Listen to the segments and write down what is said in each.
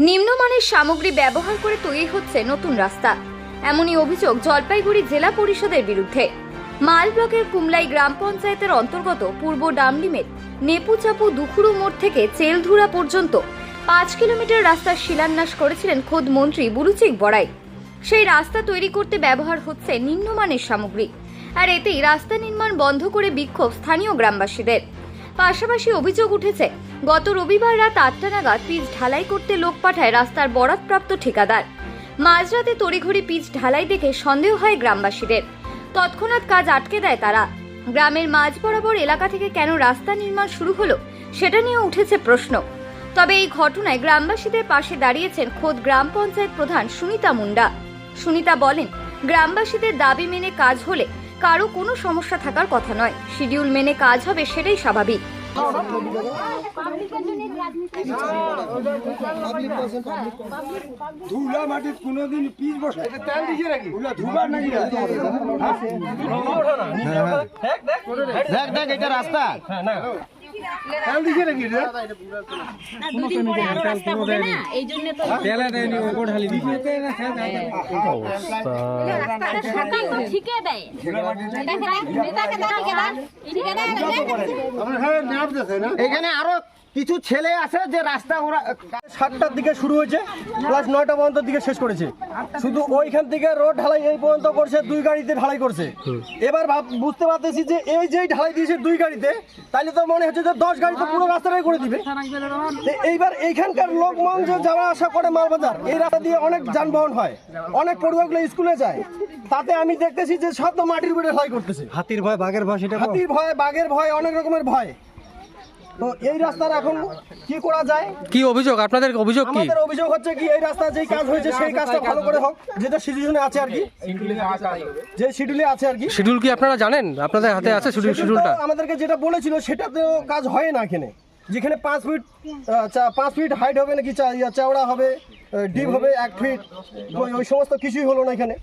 নিম্নমানের সামগ্রী ব্যবহার করে তৈরি হচ্ছে নতুন রাস্তা, এমনই অভিযোগ জলপাইগুড়ি জেলা পরিষদের বিরুদ্ধে। মাল ব্লকের কুমলাই গ্রাম পঞ্চায়েতের অন্তর্গত পূর্ব ডামডিমের নেপুচাপু দুখুরু মোড় থেকে চেলধুরা পর্যন্ত 5 কিলোমিটার রাস্তার শিলান্যাস করেছিলেন খোদ মন্ত্রী বুলুচিক বড়াই। সেই রাস্তা তৈরি করতে ব্যবহার হচ্ছে নিম্নমানের সামগ্রী, আর এতেই রাস্তা নির্মাণ বন্ধ করে বিক্ষোভ স্থানীয় গ্রামবাসীদের। পাশাপাশি অভিযোগ উঠেছে, গত রবিবার রাত 8টা নাগাদ পিচ ঢালাই করতে লোক পাঠায় রাস্তার বরাতপ্রাপ্ত ঠিকাদার। মাঝরাতে তড়িঘড়ি পিচ ঢালাই দেখে সন্দেহ হয় গ্রামবাসীদের। তৎক্ষণাৎ কাজ আটকে দেয় তারা। গ্রামের মাঝ বরাবর এলাকা থেকে কেন রাস্তা নির্মাণ শুরু হলো সেটা নিয়ে উঠেছে প্রশ্ন। তবে এই ঘটনায় গ্রামবাসীদের পাশে দাঁড়িয়েছেন খোদ গ্রাম পঞ্চায়েত প্রধান সুনিতা মুন্ডা। সুনিতা বলেন, গ্রামবাসীদের দাবি মেনে কাজ হলে কারো কোনো সমস্যা থাকার কথা নয়, শিডিউল মেনে কাজ হবে, সেটাই স্বাভাবিক। ধুলা মাটির কোনোদিন পিচ বসে এটা তেল দিছে নাকি ওলা ধুবার নাকি দেখ দেখ এটা রাস্তা না তেল দিছে নাকি রে দুদিন পরে আরো রাস্তা হবে না, এইজন্য তো তেল দেয়নি ওপর ঢালি দিছে রাস্তাটা সাথে ঠিকই দেয় এখানে আরো কিছু ছেলে আছে যে রাস্তা ওরা 7টার দিকে শুরু হয়েছে প্লাস 9টা পর্যন্ত দিকে শেষ করেছে। শুধু ওইখান থেকে রোড ঢালাই এই পর্যন্ত করছে, 2 গাড়িতে ঢালাই করছে। এবার বুঝতে পারতেছি যে এই যেই ঢালাই দিয়েছে 2 গাড়িতে, তাহলে তো মনে হচ্ছে যে 10 গাড়িতে পুরো রাস্তাটাই করে দিবে। এইবার এইখানকার লোক মানুষ যাওয়া আসা করে মালবাজার, এই রাস্তা দিয়ে অনেক যানবাহন হয়, অনেক পড়ুয়াগুলো স্কুলে যায়। তাতে আমি দেখতেছি যে সব তো মাটির উপরে ঢালাই করতেছে। হাতির ভয় বাঘের ভয়, সেটা হাতির ভয়, বাঘের ভয়, অনেক রকমের ভয়। তো এই রাস্তার এখন কি করা যায়? কি অভিযোগ আপনাদের? অভিযোগ কি? আমাদের অভিযোগ হচ্ছে কি এই রাস্তা যেই কাজ হয়েছে সেই কাজটা ভালো করে হোক, যেটা শিডিউলে আছে আর কি, যে শিডিউলে আছে আর কি। শিডিউল কি আপনারা জানেন? আপনাদের হাতে আছে শিডিউলটা? আমাদেরকে যেটা বলেছিল সেটাতেও কাজ হয় না। এখানে যেখানে 5 ফিট হাইট হবে নাকি চওড়া হবে, ডিপ হবে 1 ফিট, ওই সমস্ত কিছুই হলো না এখানে।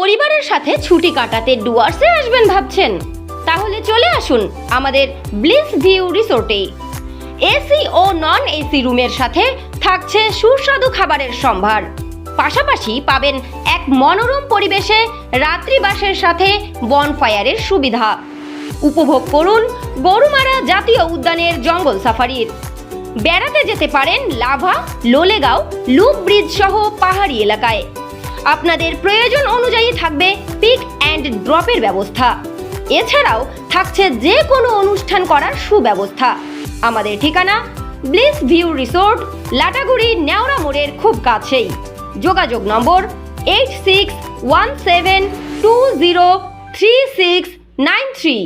পরিবারের সাথে ছুটি কাটাতে ডুয়ার্সে আসবেন ভাবছেন? তাহলে চলে আসুন আমাদের ব্লিস ভিউ রিসোর্টে। এসি ও নন এসি রুমের সাথে থাকছে সুস্বাদু খাবারের সম্ভার। পাশাপাশি পাবেন এক মনোরম পরিবেশে রাত্রিবাসের সাথে বনফায়ারের সুবিধা। উপভোগ করুন গরুমারা জাতীয় উদ্যানের জঙ্গল সাফারির। বেড়াতে যেতে পারেন লাভা, লোলেগাঁও, লুপ ব্রিজ সহ পাহাড়ি এলাকায়। আপনাদের প্রয়োজন অনুযায়ী থাকবে পিক অ্যান্ড ড্রপের ব্যবস্থা। এছাড়াও থাকছে যে কোনো অনুষ্ঠান করার সুব্যবস্থা। আমাদের ঠিকানা bliss view resort, Lataguri Neora মোড়ের খুব কাছেই। যোগাযোগ নম্বর 8617203693।